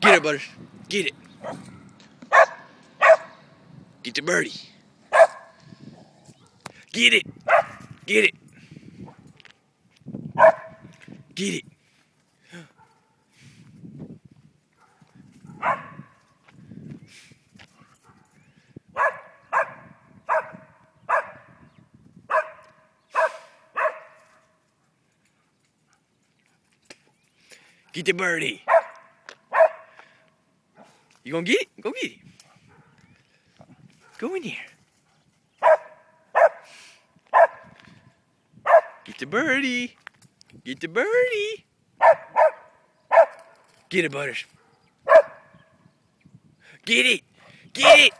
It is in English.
Get it, Butters. Get it. Get the birdie. Get it. Get it. Get it. Get the birdie. You gonna get it? Go get it. Go in here. Get the birdie. Get the birdie. Get it, Butters. Get it. Get it.